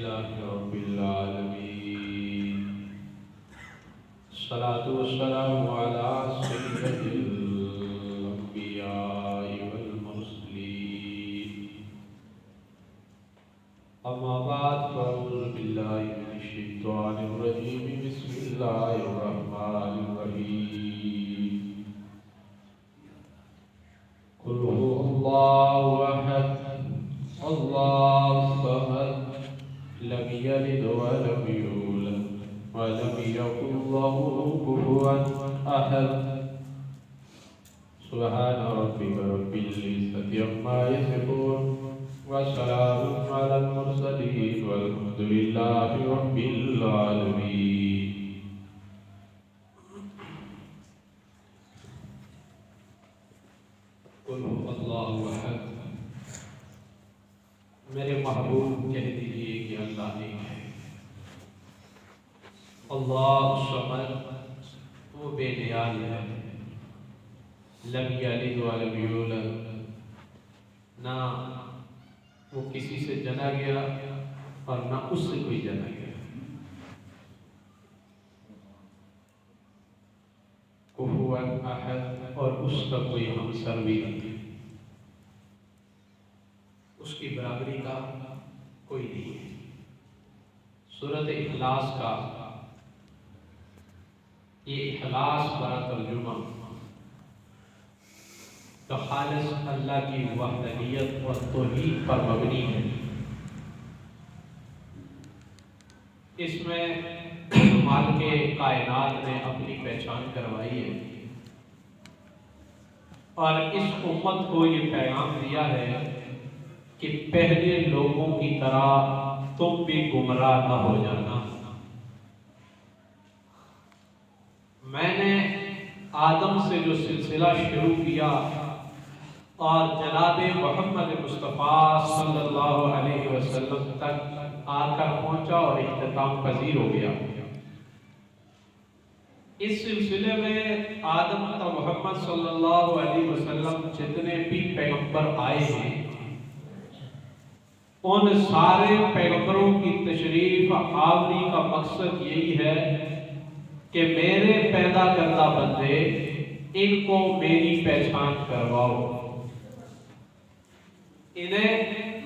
لله رب العالمين الصلاة والسلام على سيد الأنبياء والمرسلين أما بعد فأعوذ بالله من الشيطان الرجيم بسم الله الرحمن الرحيم قل هو الله أحد الله الصمد لم يلد ولم يولد ولم يكن له كفوا أحد سبحان ربك رب العزة عما يصفون وسلام على المرسلين والحمد لله رب العالمين. قل هو الله أحد. میرے محبوب کہہ دیجئے کہ اللہ ایک ہے. اللہ الصمد وہ بے نیاز ہے. لم یلد ولم یولد نہ وہ کسی سے جنا گیا اور نہ اس سے کوئی جنا گیا. کفوا احد اور اس کا کوئی ہمسر بھی نہیں. اس کی برابری کا کوئی نہیں ہے. سورۃ اخلاص کا یہ اخلاص کا ترجمہ تو خالص اللہ کی وحدانیت اور توحید پر مبنی ہے. اس میں مالک کائنات نے اپنی پہچان کروائی ہے اور اس امت کو یہ پیغام دیا ہے کہ پہلے لوگوں کی طرح تم بھی گمراہ نہ ہو جانا. میں نے آدم سے جو سلسلہ شروع کیا اور جناب محمد مصطفیٰ صلی اللہ علیہ وسلم تک آ کر پہنچا اور اختتام پذیر ہو گیا. اس سلسلے میں آدم تا محمد صلی اللہ علیہ وسلم جتنے بھی پیغمبر آئے ہیں ان سارے پیغمبروں کی تشریف آوری کا مقصد یہی ہے کہ میرے پیدا کردہ بندے ان کو میری پہچان کرواؤ، انہیں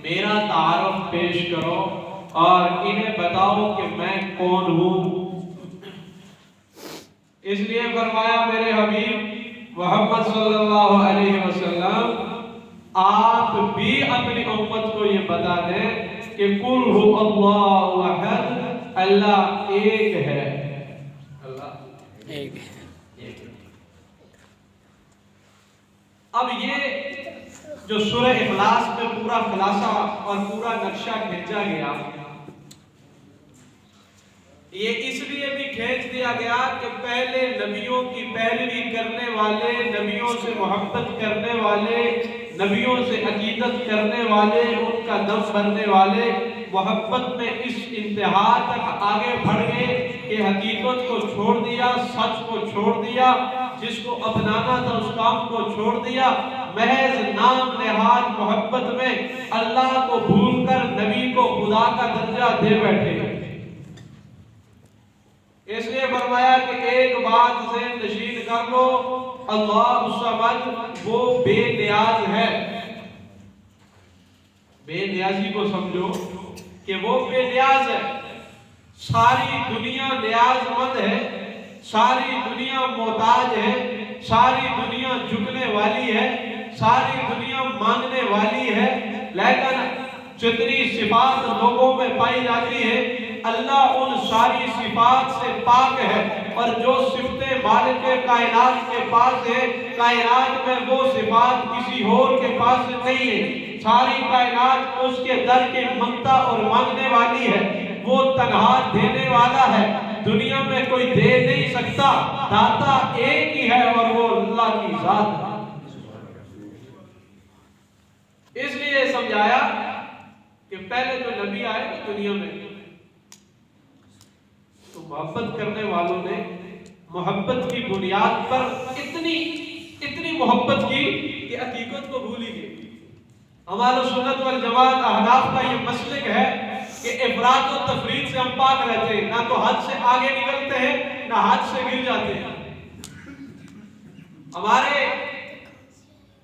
میرا تعارف پیش کرو اور انہیں بتاؤ کہ میں کون ہوں. اس لیے فرمایا میرے حبیب محمد صلی اللہ علیہ وسلم آپ بھی اپنی امت کو یہ بتا دیں کہ قل هو اللہ احد، اللہ ایک ہے. اللہ ایک ہے. اب یہ جو سورہ اخلاص میں پورا خلاصہ اور پورا نقشہ کھینچا گیا، یہ اس لیے بھی کھینچ دیا گیا کہ پہلے نبیوں کی پیروی کرنے والے، نبیوں سے محبت کرنے والے، نبیوں سے عقیدت کرنے والے، ان کا دم بھرنے والے محبت میں اس انتہا تک آگے بڑھ گئے کہ حقیقت کو چھوڑ دیا، سچ کو چھوڑ دیا، جس کو اپنانا تھا اس کام کو چھوڑ دیا، محض نام نہاد محبت میں اللہ کو بھول کر نبی کو خدا کا درجہ دے بیٹھے. اس لیے فرمایا کہ ایک بات ذہن نشین کر لو، اللہ الصمد وہ بے نیاز ہے. بے نیازی کو سمجھو کہ وہ بے نیاز ہے. ساری دنیا نیاز مند ہے، ساری دنیا محتاج ہے، ساری دنیا جھکنے والی ہے، ساری دنیا مانگنے والی ہے، لیکن جتنی صفات لوگوں میں پائی جاتی ہے اللہ ان ساری صفات سے پاک ہے. اور جو صفتیں مالک کائنات کے پاس ہے، کائنات میں وہ صفات کسی اور کے پاس نہیں ہے. ساری کائنات اس کے در کی منگتا اور مانگنے والی ہے. وہ تنہا دینے والا ہے، دنیا میں کوئی دے نہیں سکتا. داتا ایک ہی ہے اور وہ اللہ کی ذات ہے. اس لیے سمجھایا کہ پہلے جو نبی آئے دنیا میں تو محبت کرنے والوں نے محبت کی بنیاد پر اتنی محبت کی کہ حقیقت کو بھولی گئی. ہمارا سنت والجماعت احناف کا یہ مسلک ہے کہ افراط و تفریط سے ہم پاک رہتے ہیں، نہ تو حد سے آگے نکلتے ہیں نہ حد سے گر جاتے ہیں۔ ہمارے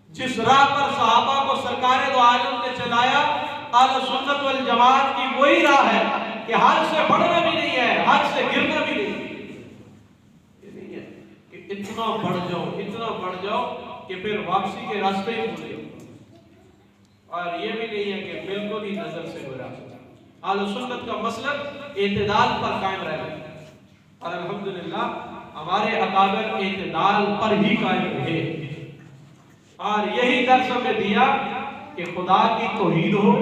جس راہ پر صحابہ کو سرکار دو عالم نے چلایا، اہل سنت والجماعت کی وہی راہ ہے کہ حد سے بڑھنا بھی نہیں ہے، حد سے گرنا بھی نہیں ہے۔ یہ نہیں ہے کہ اتنا بڑھ جاؤ کہ پھر واپسی کے راستے ہی بھول جاؤ، اور یہ بھی نہیں ہے کہ بالکل ہی نظر سے گزرا۔ اہل سنت کا مسلک اعتدال پر قائم رہے، اور الحمدللہ ہمارے اکابر اعتدال پر ہی قائم رہے، اور یہی درس ہمیں دیا کہ خدا کی توحید ہو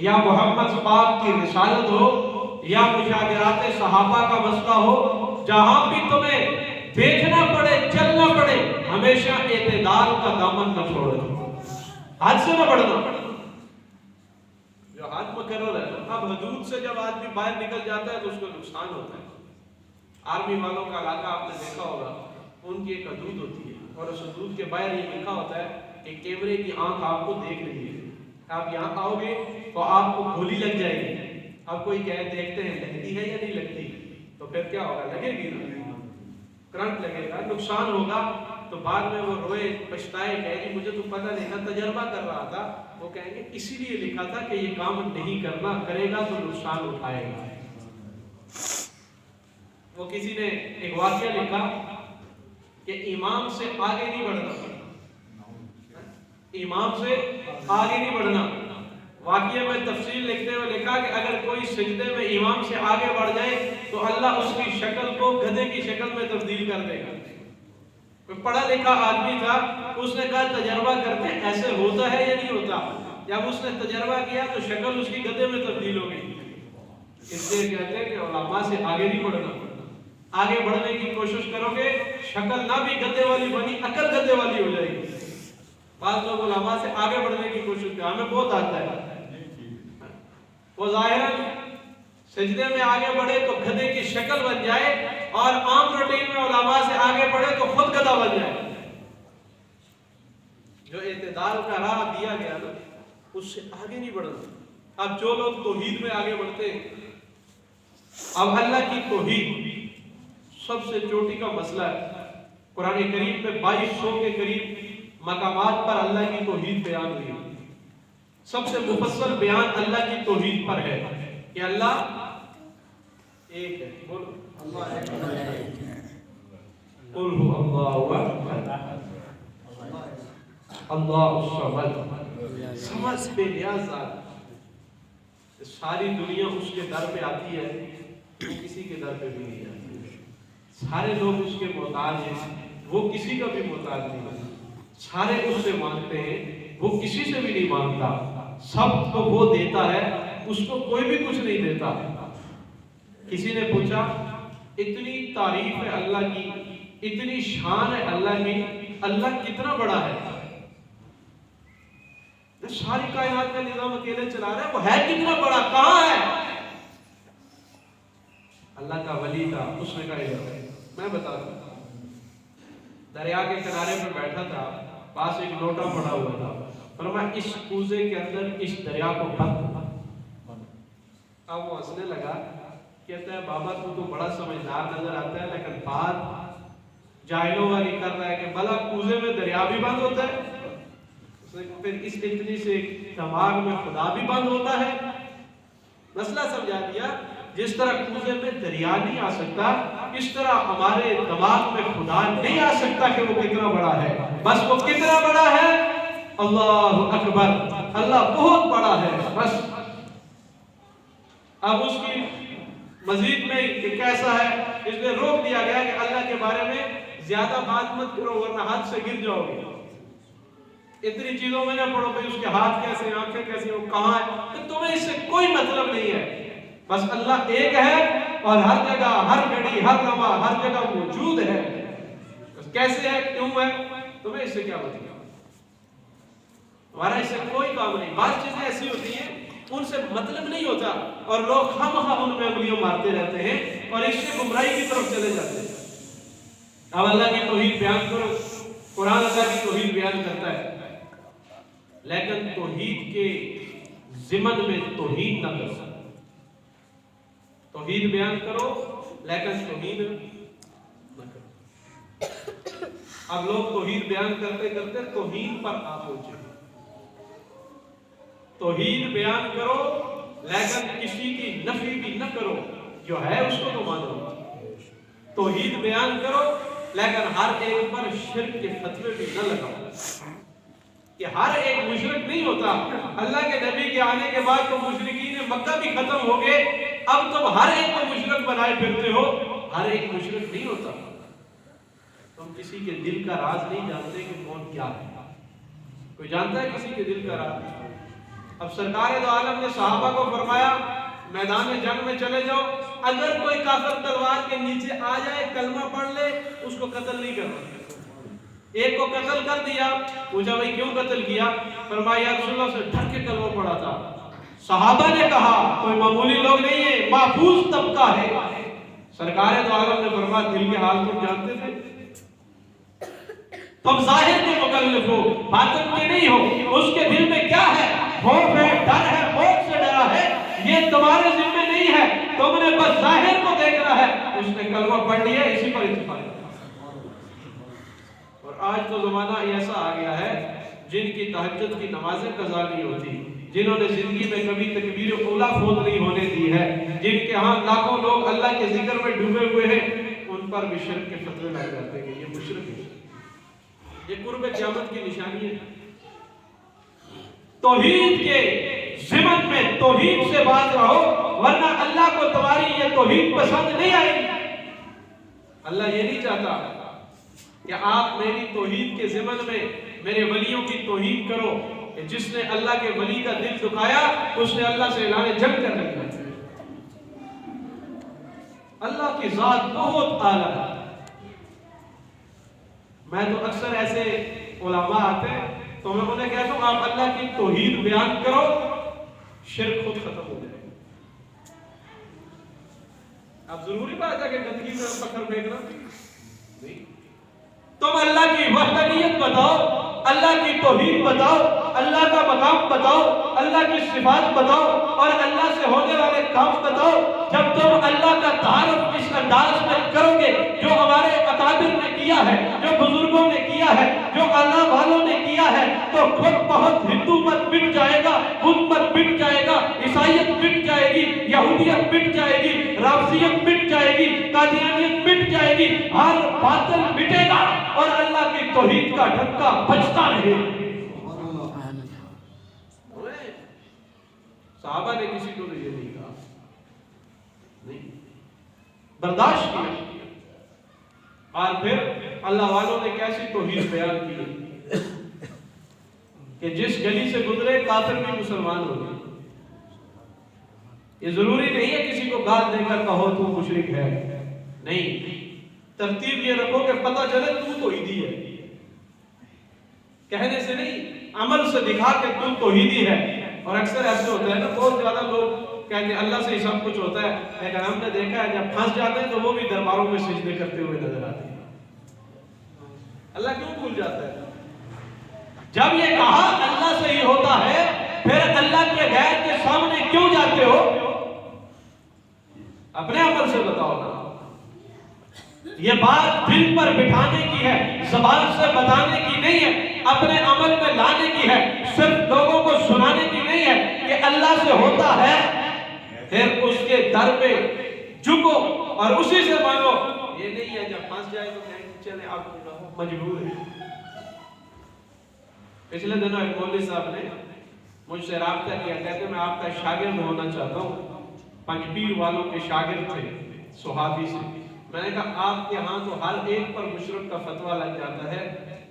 یا محمد پاک کی رسالت ہو یا مشاجرات صحابہ کا مسئلہ ہو، جہاں بھی تمہیں دیکھنا پڑے چلنا پڑے، ہمیشہ اعتدال کا دامن نہ چھوڑو، حد سے نہ بڑھنا۔ جو حد مقرر ہے، اب حدود سے جب آدمی باہر نکل جاتا ہے تو اس کو نقصان ہوتا ہے۔ آرمی والوں کا علاقہ آپ نے دیکھا ہوگا، ان کی ایک حدود ہوتی ہے، اور اس حدود کے باہر یہ لکھا ہوتا ہے کہ کیمرے کی آنکھ آپ کو دیکھ رہی ہے، آپ یہاں آؤ گے تو آپ کو گولی لگ جائے گی۔ اب کوئی کہے دیکھتے ہیں لگتی ہے یا نہیں لگتی، تو پھر کیا ہوگا؟ لگے گی نا، کرنٹ لگے گا، نقصان ہوگا۔ تو بعد میں وہ روئے پچھتائے، کہے کہ مجھے تو پتہ نہیں تھا، تجربہ کر رہا تھا۔ وہ کہیں گے اسی لیے لکھا تھا کہ یہ کام نہیں کرنا، کرے گا تو نقصان اٹھائے گا۔ وہ کسی نے ایک واقعہ لکھا کہ امام سے آگے نہیں بڑھنا، امام سے آگے نہیں بڑھنا۔ واقعے میں تفصیل لکھتے ہوئے لکھا کہ اگر کوئی سجدے میں امام سے آگے بڑھ جائے تو اللہ اس کی شکل کو گدھے کی شکل میں تبدیل کر دے گا۔ کوئی پڑھا لکھا آدمی تھا، اس نے کہا تجربہ کرتے ایسے ہوتا ہے یا نہیں ہوتا؟ جب اس نے تجربہ کیا تو شکل اس کی گدھے میں تبدیل ہو گئی۔ اس لیے کہتے ہیں کہ علماء سے آگے نہیں بڑھنا، آگے بڑھنے کی کوشش کرو گے، شکل نہ بھی گدھے والی بنی، عقل گدھے والی ہو جائے گی۔ بعض لوگ علماء سے آگے بڑھنے کی کوشش کرتے ہیں، ہمیں بہت آتا ہے، وہ ظاہراً سجدے میں آگے بڑھے تو گدھے کی شکل بن جائے، اور عام روٹین میں علماء سے آگے بڑھے تو خود گدھا بن جائے۔ جو اعتدال کا راہ دیا گیا نا، اس سے آگے نہیں بڑھنا۔ اب جو لوگ توحید میں آگے بڑھتے ہیں، اب اللہ کی توحید سب سے چوٹی کا مسئلہ ہے۔ قرآن کریم میں 2200 کے قریب مقامات پر اللہ کی توحید بیان ہوئی۔ سب سے مفصل بیان اللہ کی توحید پر ہے کہ اللہ ایک ہے، بولو اللہ ایک ہے، قل هو اللہ احد اللہ الصمد، سمجھ بے نیاز ذات۔ ساری دنیا اس کے در پہ آتی ہے، وہ کسی کے در پہ بھی نہیں جاتی۔ سارے لوگ اس کے محتاج ہیں، وہ کسی کا بھی محتاج نہیں۔ سارے اس سے مانگتے ہیں، وہ کسی سے بھی نہیں مانگتا۔ سب کو وہ دیتا ہے، اس کو کوئی بھی کچھ نہیں دیتا۔ کسی نے پوچھا اتنی تعریف ہے اللہ کی، اتنی شان ہے اللہ کی، اللہ کتنا بڑا ہے؟ ساری کائنات کا نظام اکیلے چلا رہا ہے، وہ ہے کتنا بڑا، کہاں ہے؟ اللہ کا ولی تھا، اس نے کہا میں بتا دوں، دریا کے کنارے پر بیٹھا تھا، پاس ایک لوٹا پڑا ہوا تھا، فرمایا اس کوزے کے اندر اس دریا کو بند۔ اب وہ ہنسنے لگا، کہتا ہے بابا تو بڑا سمجھدار نظر آتا ہے، لیکن بات جاہلوں والی کر رہا ہے کہ بھلا کوزے میں دریا بھی بند ہوتا ہے؟ پھر اس اتنی سے دماغ میں خدا بھی بند ہوتا ہے؟ مسئلہ سمجھا دیا، جس طرح کوزے میں دریا نہیں آ سکتا، اس طرح ہمارے دماغ میں خدا نہیں آ سکتا کہ وہ کتنا بڑا ہے۔ بس وہ کتنا بڑا ہے، اللہ اکبر، اللہ بہت بڑا ہے، بس۔ اب اس کی مزید میں کہ کیسا ہے، اس نے روک دیا گیا کہ اللہ کے بارے میں زیادہ بات مت کرو ورنہ ہاتھ سے گر جاؤ گے۔ اتنی چیزوں میں نہ پڑھو بھئی اس کے ہاتھ کیسے، آنکھیں کیسے، وہ کہاں ہے، کہ تمہیں اس سے کوئی مطلب نہیں ہے۔ بس اللہ ایک ہے اور ہر جگہ، ہر گھڑی، ہر لمحہ، ہر جگہ موجود ہے۔ بس کیسے ہے، کیوں ہے، تمہیں اس سے کیا مطلب؟ ہمارا اس سے کوئی کام نہیں۔ بعض چیزیں ایسی ہوتی ہیں ان سے مطلب نہیں ہوتا اور لوگ خواہ ان میں انگلیاں مارتے رہتے ہیں اور اس سے گمراہی کی طرف چلے جاتے ہیں۔ اب اللہ کی توحید بیان کرو، قرآن اللہ کی توحید بیان کرتا ہے، لیکن توحید کے ضمن میں توحید نہ کرو۔ توحید بیان کرو لیکن توہین نہ کرو۔ اب لوگ توحید بیان کرتے کرتے توہین پر آ پہنچے۔ توحید بیان کرو لیکن کسی کی نفی بھی نہ کرو، جو ہے اس کو تو مانو۔ توحید بیان کرو لیکن ہر ایک پر شرک کے فتوے بھی نہ لگاؤ، کہ ہر ایک مشرک نہیں ہوتا۔ اللہ کے نبی کے آنے کے بعد تو مشرکین مکہ بھی ختم ہو گئے، اب تم ہر ایک کو مشرک بنائے پھرتے ہو۔ ہر ایک مشرک نہیں ہوتا۔ تم کسی کے دل کا راز نہیں جانتے کہ کون کیا ہے۔ کوئی جانتا ہے کسی کے دل کا راز؟ اب سرکار دو عالم نے صحابہ کو فرمایا میدان جنگ میں چلے جاؤ، اگر کوئی کافر تلوار کے نیچے آ جائے کلمہ پڑھ لے، اس کو قتل نہیں کرنا۔ ایک کو قتل کر دیا، پوچھا بھائی کیوں قتل کیا؟ فرمایا یا رسول اللہ سے ڈر کے کلمہ پڑھا تھا۔ صحابہ نے کہا کوئی معمولی لوگ نہیں ہے، محفوظ طبقہ ہے۔ سرکار دو عالم نے فرمایا دل کے حال تم جانتے تھے؟ تم ظاہر کے مکلف ہو، باطن کے نہیں ہو۔ اس کے دل میں کیا ہے؟ خوف ہے، ڈر ہے، موت سے ڈرا ہے، یہ تمہارے ذمہ نہیں ہے، تم نے بس ظاہر کو دیکھنا ہے۔ اس نے کلمہ پڑھ لیا، اسی پر اتفاق۔ اور آج تو زمانہ ایسا آ گیا ہے جن کی تہجد کی نمازیں قضا نہیں ہوتی، جنہوں نے زندگی میں کبھی تکبیر اولیٰ فوت نہیں ہونے دی ہے، جن کے ہاں لاکھوں لوگ اللہ کے ذکر میں ڈوبے ہوئے ہیں، ان پر بھی شرک کے فتوے لگ جاتے ہیں، یہ مشرک ہے۔ یہ قرب قیامت کی نشانی ہے۔ توحید کے ضمن میں توحید سے باز رہو، ورنہ اللہ کو تمہاری یہ توحید پسند نہیں آئی۔ اللہ یہ نہیں چاہتا کہ آپ میری توحید کے ضمن میں میرے ولیوں کی توحید کرو، کہ جس نے اللہ کے ولی کا دل دکھایا اس نے اللہ سے اعلان جنگ کر رکھا ہے۔ اللہ کی ذات بہت اعلیٰ ہے۔ میں تو اکثر ایسے علماء آتے ہیں تو میں انہیں کہتا ہوں آپ اللہ کی توحید بیان کرو، شرک خود ختم ہو جائے۔ اب ضروری بات ہے کہ گندگی میں پتھر پھینکنا نہیں، تم اللہ کی وحدانیت بتاؤ، اللہ کی توحید بتاؤ، اللہ کا مقام بتاؤ، اللہ کی صفات بتاؤ، اور اللہ سے ہونے والے کام بتاؤ۔ جب تم اللہ کا تعارف اس انداز میں کرو گے جو ہمارے اکابر نے کیا ہے، جو بزرگوں نے کیا ہے، جو اللہ والوں نے کیا ہے، تو خود بہت ہندو مت مٹ جائے گا، بدھ مت مٹ جائے گا، عیسائیت مٹ جائے گی، یہودیت مٹ جائے گی، رافضیت مٹ جائے گی، قادیانیت مٹ جائے گی، ہر باطل مٹے گا اور اللہ کی توحید کا ڈھکا بچتا رہے۔ صحابہ نے کسی کو یہ نہیں کہا، نہیں برداشت کیا، اور پھر اللہ والوں نے کیسی توحید بیان کی کہ جس گلی سے گزرے کافر بھی مسلمان ہو گئے۔ یہ ضروری نہیں ہے کسی کو گال دے کر کہو تو مشرک ہے، نہیں، ترتیب یہ رکھو کہ پتہ چلے تو توحیدی ہے، کہنے سے نہیں، عمل سے دکھا کہ تو توحیدی ہے۔ اور اکثر ایسے ہوتا ہے نا، بہت زیادہ لوگ کہتے ہیں اللہ سے ہی سب کچھ ہوتا ہے، لیکن ہم نے دیکھا ہے جب پھنس جاتے ہیں تو وہ بھی درباروں میں سجدے کرتے ہوئے نظر آتے ہیں۔ اللہ کیوں بھول جاتا ہے؟ جب یہ کہا اللہ سے ہی ہوتا ہے، پھر اللہ کے غیر کے سامنے کیوں جاتے ہو؟ اپنے عمل سے بتاؤ نا۔ یہ بات دل پر بٹھانے کی ہے، زبان سے بتانے کی نہیں ہے، اپنے عمل میں لانے کی ہے، صرف لوگوں کو سنانے کی نہیں ہے کہ اللہ سے ہوتا ہے، پھر اس کے در پہ جھکو اور اسی سے مانو۔ یہ نہیں ہے جب پھنس جائے تو کہیں چلے آپ مجبور ہیں۔ پچھلے دنوں ایک مولوی صاحب نے مجھ سے رابطہ کیا، کہتے میں آپ کا شاگرد ہونا چاہتا ہوں، پنجپیر والوں کے شاگرد تھے صحابی سے۔ میں نے کہا آپ کے ہاں تو ہر ایک پر مشرک کا فتویٰ لگ جاتا ہے،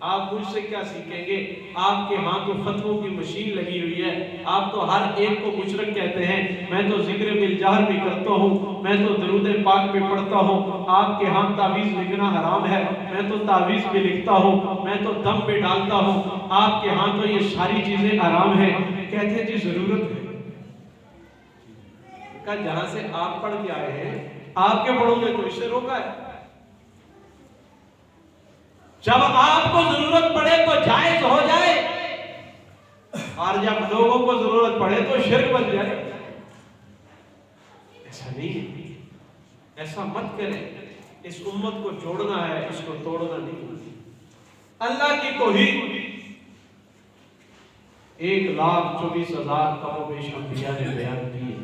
آپ مجھ سے کیا سیکھیں گے؟ آپ کے ہاں تو فتووں کی مشین لگی ہوئی ہے، آپ تو ہر ایک کو مشرک کہتے ہیں، میں تو ذکر بالجہر بھی کرتا ہوں، میں تو درود پاک بھی پڑھتا ہوں، آپ کے ہاں تعویذ لکھنا حرام ہے، میں تو تعویذ بھی لکھتا ہوں، میں تو دم بھی ڈالتا ہوں، آپ کے ہاں تو یہ ساری چیزیں حرام ہیں۔ کہتے ہیں جی ضرورت ہے، کہا جہاں سے آپ پڑھ کے آئے ہیں آپ کے بڑوں نے تو اس سے روکا ہے۔ جب آپ کو ضرورت پڑے تو جائز ہو جائے، اور جب لوگوں کو ضرورت پڑے تو شرک بن جائے، ایسا نہیں ہے۔ ایسا مت کریں. اس امت کو جوڑنا ہے, اس کو توڑنا نہیں. اللہ کی توحید 1,24,000 کم و بیش انبیاء نے بیان کی ہے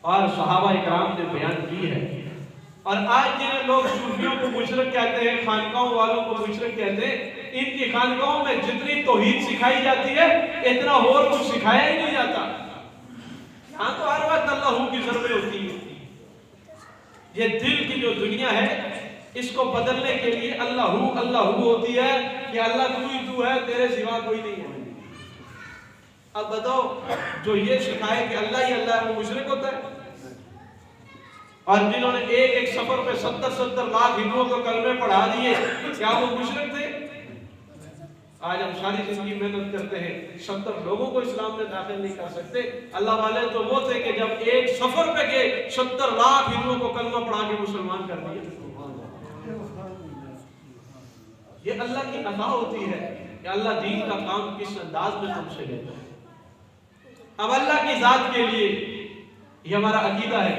اور صحابہ اکرام نے بیان کی ہے. اور آج جنہیں لوگ صوفیوں کو مشرک کہتے ہیں, خانقاہوں والوں کو مشرک کہتے ہیں, ان کی خانقاہوں میں جتنی توحید سکھائی جاتی ہے اتنا اور کچھ سکھایا ہی نہیں جاتا. ہاں تو ہر وقت اللہ کی ضرورت ہوتی ہے. یہ دل کی جو دنیا ہے اس کو بدلنے کے لیے اللہ ہوتی ہے کہ اللہ تو ہی تو ہے, تیرے سوا کوئی نہیں ہے. اب بتاؤ جو یہ سکھائے کہ اللہ ہی اللہ ہے وہ مشرک ہوتا ہے؟ اور جنہوں نے ایک سفر پہ 70 لاکھ ہندوؤں کو کلمے پڑھا دیے, کیا وہ مشرک تھے؟ آج ہم ساری زندگی محنت کرتے ہیں, 70 لوگوں کو اسلام میں داخل نہیں کر سکتے. اللہ والے تو وہ تھے کہ جب ایک سفر پہ گئے 70 لاکھ ہندوؤں کو کلمہ پڑھا کے مسلمان کر دیے. یہ اللہ کی عطا ہوتی ہے کہ اللہ دین کا کام کس انداز میں تم سے لیتا ہے. اب اللہ کی ذات کے لیے یہ ہمارا عقیدہ ہے,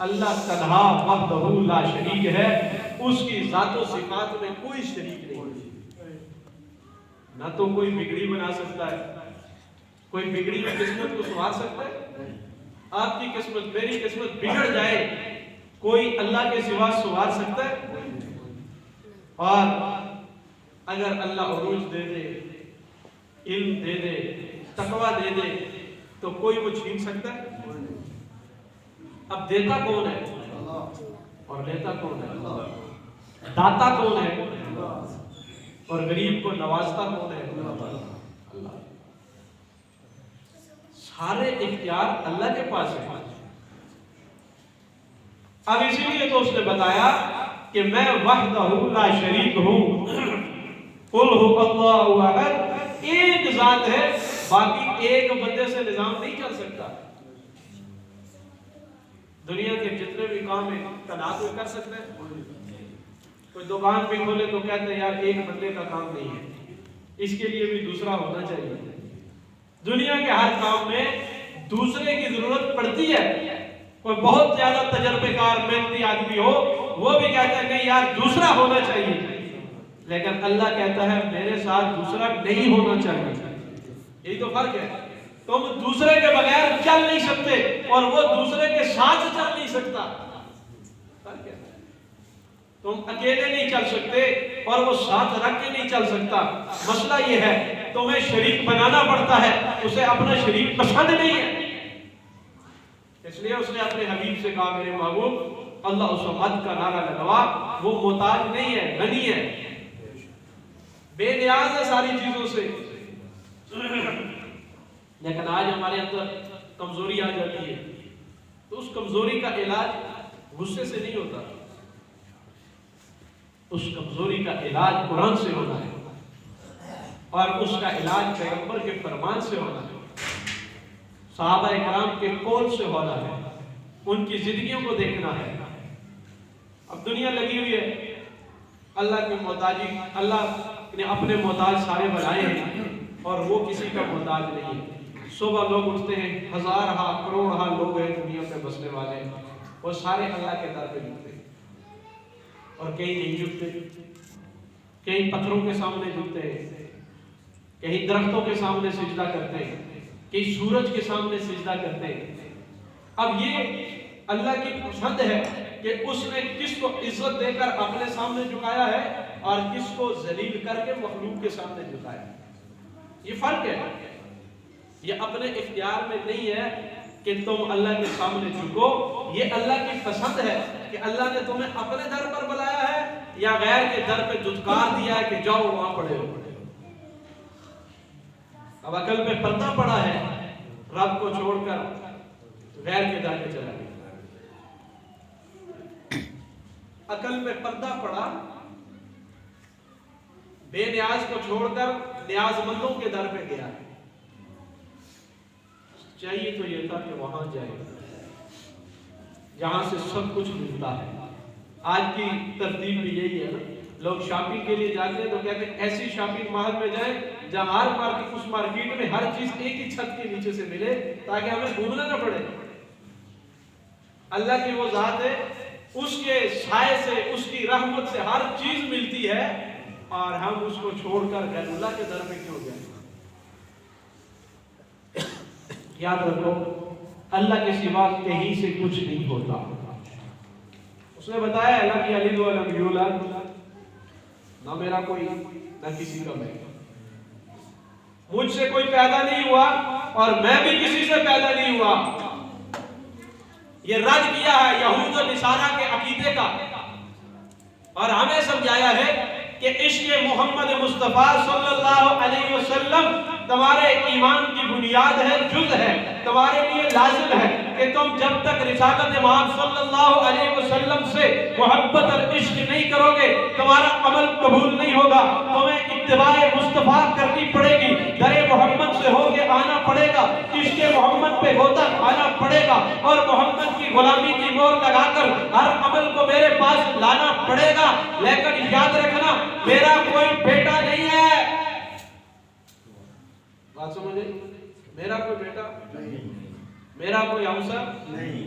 اللہ تنہا وحدہ لا شریک ہے, اس کی ذات و صفات میں کوئی شریک نہیں. نہ تو کوئی بگڑی بنا سکتا ہے, کوئی بگڑی کی قسمت کو سنوار سکتا ہے. آپ کی قسمت, میری قسمت بگڑ جائے, کوئی اللہ کے سوا سنوار سکتا ہے؟ اور اگر اللہ عروج دے دے, علم دے دے, تقوی دے دے تو کوئی وہ چھین سکتا ہے؟ اب دیتا کون ہے اور لیتا کون ہے؟ داتا کون ہے اور غریب کو نوازتا کون ہے؟ اللہ. سارے اختیار اللہ کے پاس ہے. اب اسی لیے تو اس نے بتایا کہ میں وحدہ لا شریک ہوں, قل هو اللہ احد, ایک ذات ہے, باقی ایک بندے سے نظام نہیں چل سکتا. دنیا کے جتنے بھی کام ہیں تنازع کر سکتے ہیں. کوئی دکان بھی کھولے تو کہتے ہیں یار ایک بندے کا کام نہیں ہے, اس کے لیے بھی دوسرا ہونا چاہیے. دنیا کے ہر کام میں دوسرے کی ضرورت پڑتی ہے. کوئی بہت زیادہ تجربے کار محنتی آدمی ہو, وہ بھی کہتا ہے نہیں یار دوسرا ہونا چاہیے, لیکن اللہ کہتا ہے میرے ساتھ دوسرا نہیں ہونا چاہیے. یہی تو فرق ہے. تم دوسرے کے بغیر چل نہیں سکتے اور وہ دوسرے کے ساتھ چل نہیں سکتا. فرق ہے. تم اکیلے نہیں چل سکتے اور وہ ساتھ رکھ کے نہیں چل سکتا. مسئلہ یہ ہے تمہیں شریک بنانا پڑتا ہے, اسے اپنا شریک پسند نہیں ہے. اس لیے اس نے اپنے حبیب سے کہا میرے محبوب اللہ الصمد کا نعرہ لگوا, وہ محتاج نہیں ہے, غنی ہے, بے نیاز ہے ساری چیزوں سے. لیکن آج ہمارے اندر کمزوری آ جاتی ہے, تو اس کمزوری کا علاج غصے سے نہیں ہوتا, اس کمزوری کا علاج قرآن سے ہونا ہے اور اس کا علاج پیغمبر کے فرمان سے ہونا ہے, صحابہ اکرام کے قول سے ہونا ہے, ان کی زندگیوں کو دیکھنا ہے. اب دنیا لگی ہوئی ہے اللہ کی محتاجی, اللہ نے اپنے محتاج سارے بنائے ہیں اور وہ کسی کا محتاج نہیں ہے. صبح لوگ اٹھتے ہیں, ہزارہا کروڑہا لوگ ہیں دنیا پہ بسنے والے, وہ سارے اللہ کے در پہ جھکتے ہیں اور کئی نہیں جھکتے. کئی پتھروں کے سامنے جھکتے ہیں, کئی درختوں کے سامنے سجدہ کرتے ہیں, کئی سورج کے سامنے سجدہ کرتے ہیں. اب یہ اللہ کی پسند ہے کہ اس نے کس کو عزت دے کر اپنے سامنے جھکایا ہے اور کس کو ذلیل کر کے مخلوق کے سامنے جھکایا ہے. یہ فرق ہے. یہ اپنے اختیار میں نہیں ہے کہ تم اللہ کے سامنے جھکو, یہ اللہ کی پسند ہے کہ اللہ نے تمہیں اپنے در پر بلایا ہے یا غیر کے در پہ دھتکار دیا ہے کہ جاؤ وہاں پڑے ہو. اب عقل پہ پردہ پڑا ہے, رب کو چھوڑ کر غیر کے در پہ چلا گیا. عقل پہ پردہ پڑا, بے نیاز کو چھوڑ کر نیاز مندوں کے در پہ گیا. چاہیے تو یہ تھا کہ وہاں جائے جہاں سے سب کچھ ملتا ہے. آج کی ترتیب بھی یہی ہے نا, لوگ شاپنگ کے لیے جاتے ہیں تو کہتے ہیں ایسی شاپنگ مال میں جائیں جہاں ہر مارکیٹ, اس مارکیٹ میں ہر چیز ایک ہی چھت کے نیچے سے ملے تاکہ ہمیں گھومنا نہ پڑے. اللہ کی وہ ذات ہے، اس کے سائے سے، اس کی رحمت سے ہر چیز ملتی ہے، اور ہم اس کو چھوڑ کر غیر اللہ کے در میں کیوں جائیں؟ یاد رکھو اللہ کے سوا کہیں سے کچھ نہیں ہوتا۔ اس نے بتایا اللہ کی علی ولم یولد، نہ میرا کوئی نہ کسی کا میں، مجھ سے کوئی پیدا نہیں ہوا اور میں بھی کسی سے پیدا نہیں ہوا۔ یہ رد کیا ہے یہود و نصارہ کے عقیدے کا، اور ہمیں سمجھایا ہے کہ عشق محمد مصطفیٰ صلی اللہ علیہ وسلم تمہارے ایمان کی بنیاد ہے، جز ہے، تمہارے لیے لازم ہے کہ تم جب تک رسالت امام صلی اللہ علیہ وسلم سے محبت اور عشق نہیں کرو گے تمہارا عمل قبول نہیں ہوگا۔ تمہیں اتباع مصطفیٰ کرنی پڑے گی، در محمد سے ہو کے آنا پڑے گا، عشق محمد پہ غوطہ کھانا پڑے گا، اور محمد کی غلامی کی مہر لگا کر ہر عمل کو میرے پاس لانا پڑے گا۔ لیکن یاد رکھنا میرا کوئی بیٹا نہیں ہے، بات سمجھے، میرا کوئی بیٹا نہیں، میرا کوئی ہمسر نہیں۔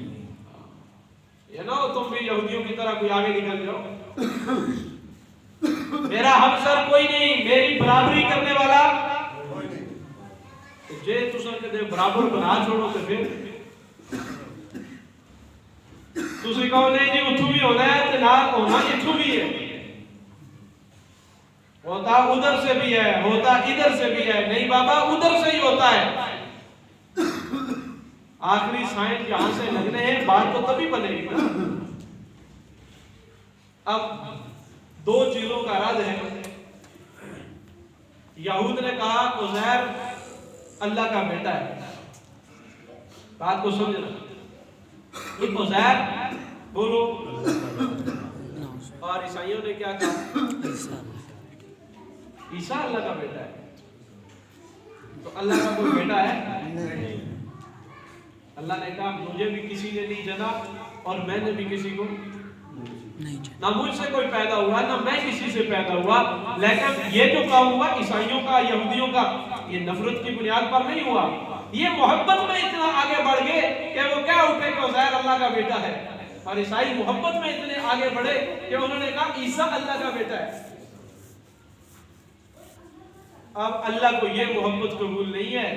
یہ نہ ہو تم بھی یہودیوں کی طرح کوئی آگے نکل جاؤ، میرا ہمسر کوئی نہیں، میری برابری کرنے والا کوئی نہیں۔ جے تساں کدے برابر بنا چھوڑو تے پھر تسی کہو نہیں جی اتھوں بھی ہونا ہے تے نال ہونا اتھوں بھی ہے، ہوتا ادھر سے بھی ہے، ہوتا ادھر سے بھی ہے، نہیں بابا ادھر سے ہی ہوتا ہے۔ آخری سائن جہاں سے لگنے ہیں بات تو تبھی بنے گی نا۔ اب دو چیزوں کا رد ہے، یہود نے کہا عزیر اللہ کا بیٹا ہے، بات کو سمجھنا، یہ عزیر بولو، اور عیسائیوں نے کیا کہا عیسیٰ اللہ کا بیٹا ہے۔ تو اللہ کا کوئی بیٹا ہے نہیں۔ اللہ نے کہا مجھے بھی کسی نے نہیں جنا اور میں نے بھی کسی کو نہیں جنا، نہ مجھ سے کوئی پیدا ہوا نہ میں کسی سے پیدا ہوا۔ لیکن یہ جو کام ہوا عیسائیوں کا، یہودیوں کا، یہ نفرت کی بنیاد پر نہیں ہوا، یہ محبت میں اتنا آگے بڑھ گئے کہ وہ کیا اٹھے کہ عزیر اللہ کا بیٹا ہے، اور عیسائی محبت میں اتنے آگے بڑھے کہ انہوں نے کہا عیسیٰ اللہ کا بیٹا ہے۔ اب اللہ کو یہ محبت قبول نہیں ہے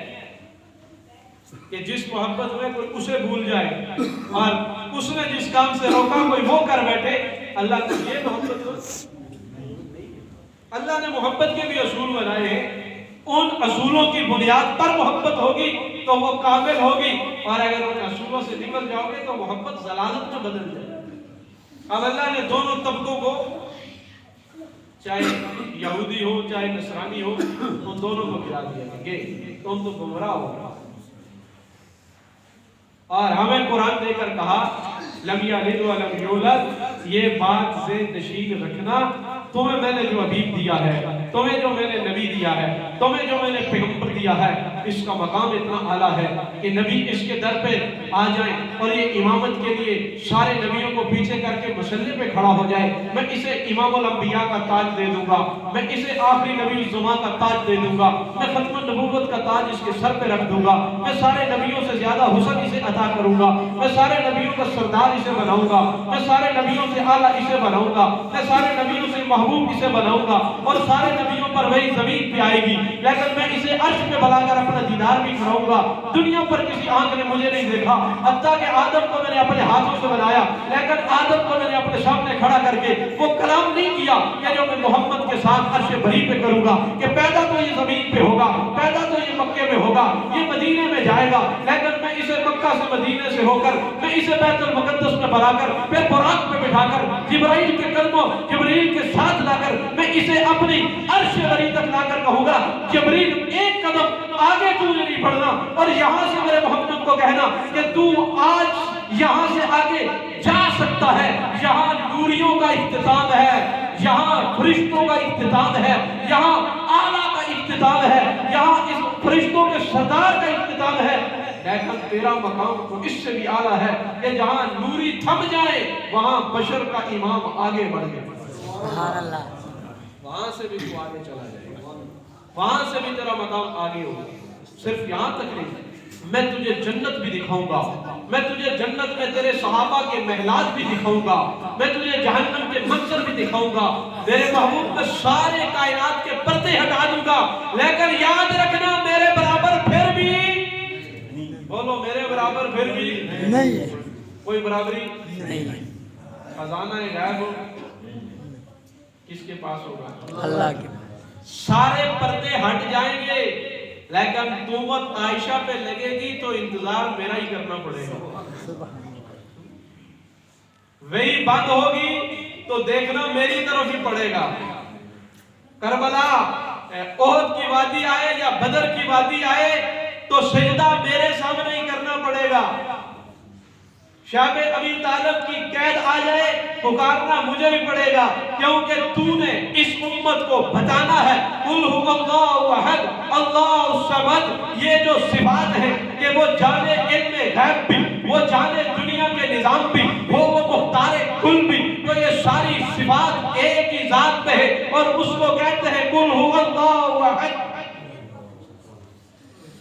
کہ جس محبت میں کوئی اسے بھول جائے، اور اس نے جس کام سے روکا کوئی وہ کر بیٹھے، اللہ کو یہ محبت نہیں ہے۔ اللہ نے محبت کے بھی اصول بنائے ہیں، ان اصولوں کی بنیاد پر محبت ہوگی تو وہ کامل ہوگی، اور اگر ان اصولوں سے نکل جاؤ گے تو محبت ضلالت میں بدل جائے۔ اب اللہ نے دونوں طبقوں کو، چاہے یہودی ہو چاہے نصرانی ہو، ان دونوں کو گرا دیا کہ تم تو گمراہ ہو، اور ہمیں قرآن دے کر کہا لم یلد ولم یولد، یہ بات سے نشین رکھنا، تمہیں میں نے جو حبیب دیا ہے، تمہیں جو میں نے نبی دیا ہے، تمہیں جو میں نے پیغمبر دیا ہے، اس کا مقام اتنا اعلیٰ ہے کہ نبی اس کے در پہ آ جائیں اور یہ امامت کے لیے سارے نبیوں کو پیچھے کر کے مسلح پہ کھڑا ہو جائے، میں اسے امام الانبیاء کا تاج دے دوں گا، میں اسے آخری نبی الزمان کا تاج دے دوں گا، میں ختم النبوت کا تاج اس کے سر پہ رکھ دوں گا، میں سارے نبیوں سے زیادہ حسن اسے عطا کروں گا، میں سارے نبیوں کا سردار اسے بناؤں گا، میں سارے نبیوں سے اعلیٰ اسے بناؤں گا، میں سارے نبیوں سے محبوب اسے بناؤں گا، اور سارے نبیوں پر وہی زمین پہ آئے گی، لیکن میں اسے عرش پہ بلا کر اپنا دیدار بھی کراؤں گا۔ دنیا پر کسی آنکھ نے مجھے نہیں دیکھا، حتیٰ کہ آدم کو میں نے اپنے ہاتھوں سے بنایا، لیکن آدم کو میں نے اپنے سامنے کھڑا کر کے وہ کلام نہیں کیا کہ جو میں محمد کے ساتھ عرش بری پہ کروں گا، کہ پیدا تو یہ زمین پہ ہوگا، پیدا تو یہ مکے میں ہوگا، یہ مدینے میں جائے گا، لیکن میں اسے مکہ سے مدینے سے ہو کر، میں اسے بیت المقدس میں بلا کر، پھر براق پہ بٹھا کر، جبرائیل کے قدموں جبریل کے ساتھ لا کر، میں اسے اپنی عرش بری تک لا کر کہوں گا جبریل ایک قدم آگے تجھے نہیں بڑھنا، اور یہاں سے میرے محمد کو کہنا کہ تو آج یہاں سے آگے جا سکتا ہے، یہاں نوریوں کا اختتام ہے، یہاں فرشتوں کا اختتام ہے، یہاں اعلیٰ کا اختتام ہے، یہاں اس فرشتوں کے سردار کا اختتام ہے، لیکن تیرا مقام تو اس سے بھی اعلیٰ ہے کہ جہاں نوری تھم جائے وہاں بشر کا امام آگے بڑھ گئے، سبحان اللہ، وہاں سے بھی تو آگے چلا جائے، وہاں سے بھی تیرا مقام آگے ہوگا۔ صرف یہاں تک نہیں، میں تجھے جنت بھی دکھاؤں گا، میں تجھے جنت میں تیرے صحابہ کے محلات بھی دکھاؤں گا، میں تجھے جہنم کے منظر بھی دکھاؤں گا، میرے محبوب میں سارے کائنات کے پردے ہٹا دوں گا، لیکن یاد رکھنا میرے برابر پھر بھی، بولو میرے برابر پھر بھی نہیں، کوئی برابری نہیں۔ خزانہ غیب ہو کس کے پاس ہوگا؟ اللہ کے پاس۔ سارے پردے ہٹ جائیں گے لیکن تہمت عائشہ پہ لگے گی تو انتظار میرا ہی کرنا پڑے گا، وہی بند ہوگی تو دیکھنا میری طرف ہی پڑے گا۔ کربلا احد کی وادی آئے یا بدر کی وادی آئے تو سجدہ میرے سامنے ہی کرنا پڑے گا۔ شعب ابی طالب کی قید آ جائے پکارنا مجھے بھی پڑے گا، کیونکہ تو نے اس امت کو بتانا ہے قل هو اللہ احد اللہ الصمد، یہ جو صفات ہیں کہ وہ جانے علم غیب بھی، وہ جانے دنیا کے نظام بھی، وہ مختار کل بھی، تو یہ ساری صفات ایک ہی ذات پہ ہے اور اس کو کہتے ہیں قل هو اللہ احد۔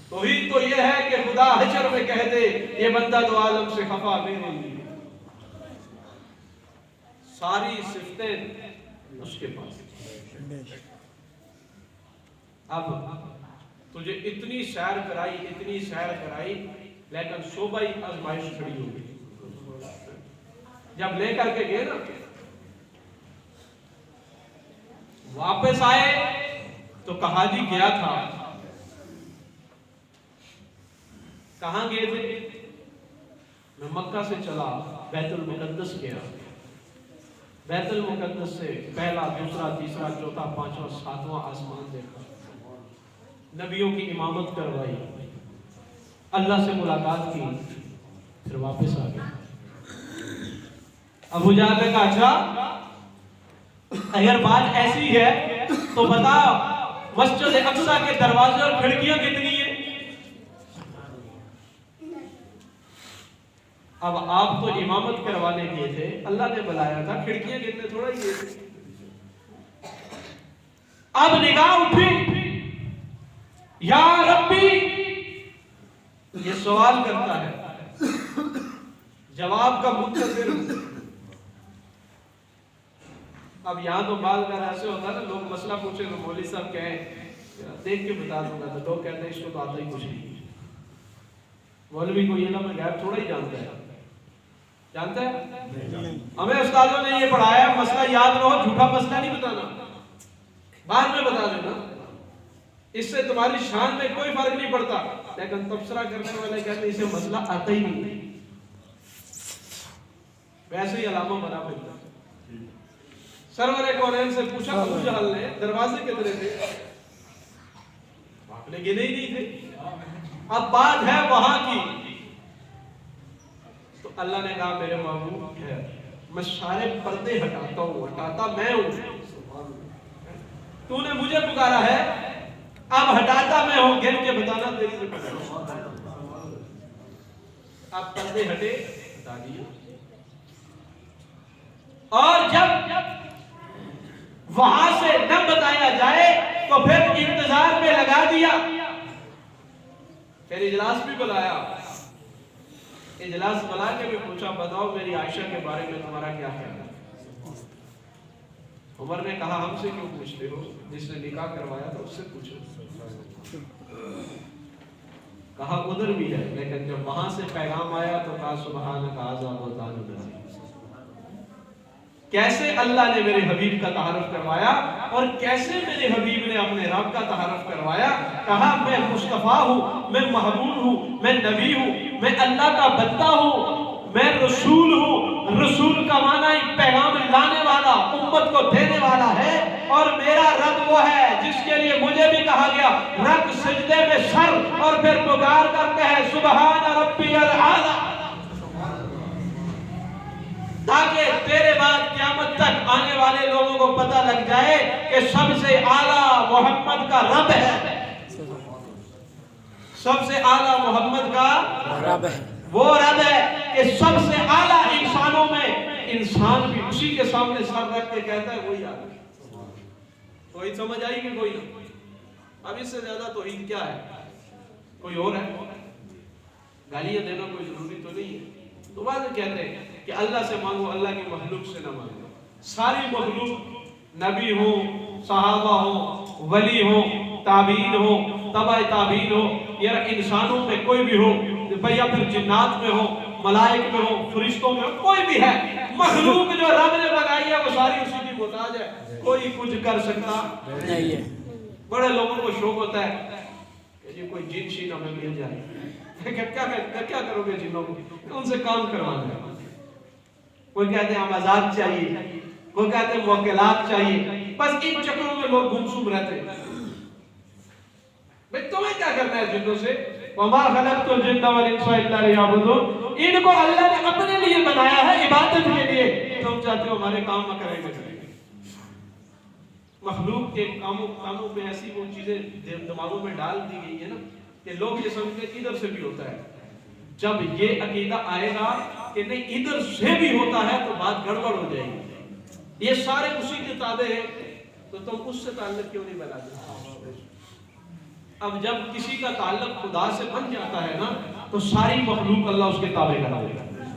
توحید تو یہ ہے کہ خدا حشر میں کہہ دے یہ بندہ تو عالم سے خفا میرے لیے، ساری صفتیں اس کے پاس۔ اب تجھے اتنی سیر کرائی لیکن صوبہ ہی آزمائش کھڑی ہو گئی۔ جب لے کر کے گئے نا واپس آئے تو کہا جی گیا تھا، کہاں گئے تھے؟ میں مکہ سے چلا بیت المقدس گیا، بیت المقدس سے پہلا دوسرا تیسرا چوتھا پانچواں ساتواں آسمان دیکھا، نبیوں کی امامت کروائی، اللہ سے ملاقات کی، پھر واپس آ گیا۔ ابو جہل نے کہا اچھا اگر بات ایسی ہے تو بتا مسجد اقصی کے دروازے اور کھڑکیاں کتنی ہیں؟ اب آپ تو امامت کروانے گئے تھے، اللہ نے بلایا تھا، کھڑکیاں کتنے تھوڑا ہی گئے تھے۔ اب نگاہ اٹھی، یا ربی یہ سوال کرتا ہے، جواب کا منتظر۔ اب یہاں تو بعض بار ایسے ہوتا ہے نا، لوگ مسئلہ پوچھے تو مولوی صاحب کہیں دیکھ کے بتا دوں گا، تو لوگ کہتے ہیں اس کو تو آتا ہی کچھ نہیں، مولوی کو علم غیب تھوڑا ہی جانتا ہے، جانتا ہے؟ ہمیں استادوں نے یہ پڑھایا مسئلہ یاد رہو، جھوٹا مسئلہ نہیں بتانا، بعد میں بتا دینا، اس سے تمہاری شان میں کوئی فرق نہیں پڑتا، لیکن تبصرہ کرنے والے کہتے ہیں اسے مسئلہ آتا ہی نہیں، ویسے ہی علامہ بنا پھرتا۔ سرور کونین سے پوچھا ابو جہل نے دروازے کتنے تھے؟ آپ نے گنے ہی نہیں تھے۔ اب بات ہے وہاں کی، تو اللہ نے کہا میرے محبوب ہے میں سارے پردے ہٹاتا ہوں، ہٹاتا میں ہوں، تو نے مجھے پکارا ہے، اب ہٹاتا میں ہوں، گن کے بتانا تیری سے پکارا۔ اب پردے ہٹے، ہٹا دیے، اور جب وہاں سے نہ بتایا جائے تو پھر انتظار میں لگا دیا، پھر اجلاس بھی بلایا، اجلاس بلا کے بھی پوچھا بتاؤ میری عائشہ کے بارے میں تمہارا کیا خیال ہے؟ عمر نے کہا ہم سے کیوں پوچھتے ہو، جس نے نکاح کروایا تھا اس سے پوچھو۔ کہا ادھر بھی ہے، لیکن جب وہاں سے پیغام آیا تو کہا سبحانک ھذا بہتان عظیم۔ کیسے اللہ نے میرے حبیب کا تعارف کروایا اور کیسے میرے حبیب نے اپنے رب کا تعارف کروایا۔ کہا میں مصطفیٰ ہوں، میں محبوب ہوں، میں نبی ہوں، میں اللہ کا بندہ ہوں، میں رسول ہوں۔ رسول کا معنی پیغام لانے والا، امت کو دینے والا ہے، اور میرا رب وہ ہے جس کے لیے مجھے بھی کہا گیا رکھ سجدے میں سر اور پھر پکار کر کہے سبحان ربی الاعلی، تاکہ تیرے بعد قیامت تک آنے والے لوگوں کو پتہ لگ جائے کہ سب سے اعلیٰ محمد کا رب ہے، سب سے اعلیٰ محمد کا رب ہے، وہ رب ہے کہ سب سے اعلیٰ انسانوں میں انسان بھی اسی کے سامنے سر رکھ کے کہتا ہے وہی آگے۔ توحید سمجھ آئی کہ کوئی نہ؟ اب اس سے زیادہ توحید کیا ہے؟ کوئی اور ہے؟ گالیاں دینا کوئی ضروری تو نہیں ہے۔ تو بعد کہتے ہیں کہ اللہ سے مانگو، اللہ کی مخلوق سے نہ مانگو. ساری مخلوق نبی ہو، صحابہ ہو، ولی ہو، تابعین ہو، تبع تابعین ہو، یا انسانوں میں کوئی بھی ہو یا پھر جنات میں ہو، ملائک میں ہو، فرشتوں میں ہو، کوئی بھی ہے، مخلوق جو رب نے بنائی ہے وہ ساری اسی کی محتاج ہے. کوئی کچھ کر سکتا نہیں ہے. بڑے لوگوں کو شوق ہوتا ہے کہ جی کوئی جن شین ہمیں مل جائے، کیا کرو گے جنوں کو؟ ان سے کام کروانا ہے. کوئی کہتے ہیں ہم آزاد چاہیے، کوئی کہتے ہیں موکلات چاہیے. بس ان چکروں میں لوگ گمسم رہتے ہیں. بھئی تمہیں کیا کرنا ہے جنوں سے؟ وَمَا خَلَقْتُ الْجِنَّ وَالْإِنسَ إِلَّا لِيَعْبُدُونِ. ان کو اللہ نے اپنے لیے بنایا ہے، عبادت کے لیے. تم چاہتے ہو ہمارے کام نہ کریں گے. مخلوق کے کاموں میں ایسی وہ چیزیں دماغوں میں ڈال دی گئی ہیں نا کہ لوگ یہ سمجھتے ہیں ادھر سے بھی ہوتا ہے. جب یہ عقیدہ آئے گا کہ نہیں ادھر سے بھی ہوتا ہے تو بات گڑبڑ ہو جائے گی. یہ سارے اسی کتابیں ہیں تو تم اس سے تعلق کیوں نہیں بناتے؟ اب جب کسی کا تعلق خدا سے بن جاتا ہے نا تو ساری مخلوق اللہ اس کے تابع کرا دے گا.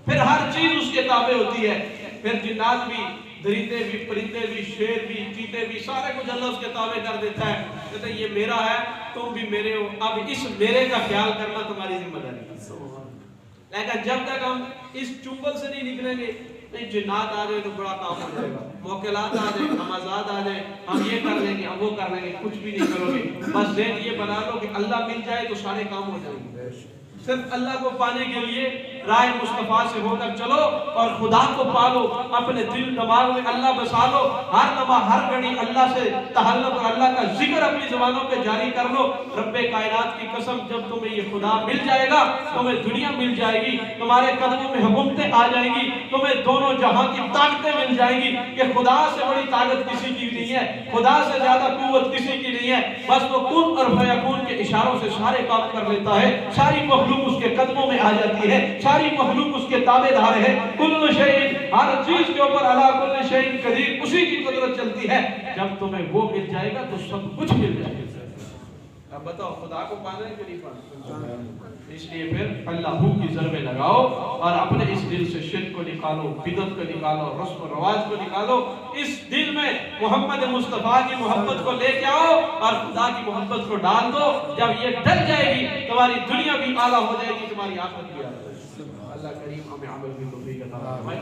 پھر ہر چیز اس کے تابع ہوتی ہے. پھر جنات بھی، درندے بھی، پرندے بھی، شیر بھی، چیتے بھی، سارے کچھ اللہ اس کے تابع کر دیتا ہے. کہتے ہیں یہ میرا ہے، تم بھی میرے ہو. اب اس میرے کا خیال کرنا تمہاری ذمہ داری ہے. لیکن جب تک ہم اس چنگل سے نہیں نکلیں گے، نہیں جنات آ جائے تو بڑا کام ہو جائے گا، موکلات آ جائے، ہم آزاد آ جائیں، ہم یہ کر لیں گے، ہم وہ کر لیں گے، کچھ بھی نہیں کرو گے. بس ذہن یہ بنا لو کہ اللہ مل جائے تو سارے کام ہو جائیں گے. صرف اللہ کو پانے کے لیے راہ مصطفیٰ سے ہو کر چلو اور خدا کو پالو. اپنے دل دماغ میں اللہ بسا لو. ہر لمحہ ہر گھڑی اللہ سے تعلق اور اللہ کا ذکر اپنی زبانوں پہ جاری کر لو. رب کائنات کی قسم جب تمہیں یہ خدا مل جائے گا تمہیں دنیا مل جائے گی، تمہارے قدموں میں حکومتیں آ جائیں گی، تمہیں دونوں جہاں کی طاقتیں مل جائیں گی. کہ خدا سے بڑی طاقت کسی کی نہیں ہے، خدا سے زیادہ قوت کسی کی نہیں ہے. بس وہ کن اور فیکون کے اشاروں سے سارے کام کر لیتا ہے. ساری مخلوق اس کے قدموں میں آ جاتی ہے، ساری مخلوق اس کے تابع دار ہے. کل شیء، ہر چیز کے اوپر علی کل شیء قدیر، اسی کی قدرت چلتی ہے. جب تمہیں وہ مل جائے گا تو سب کچھ مل جائے گا. اب بتاؤ خدا کو پانا ہے کہ نہیں پانا؟ اس لیے پھر اللہ کی ضربیں لگاؤ اور اپنے اس دل سے شرک کو نکالو، بدعت کو نکالو، رسم و رواج کو نکالو. اس دل میں محمد مصطفیٰ کی محبت کو لے کے آؤ اور خدا کی محبت کو ڈال دو. جب یہ ڈل جائے گی تمہاری دنیا بھی اعلیٰ ہو جائے گی، تمہاری آخرت بھی اعلیٰ ہو جائے گی. اللہ کریم ہمیں عمل کی توفیق عطا فرمائے.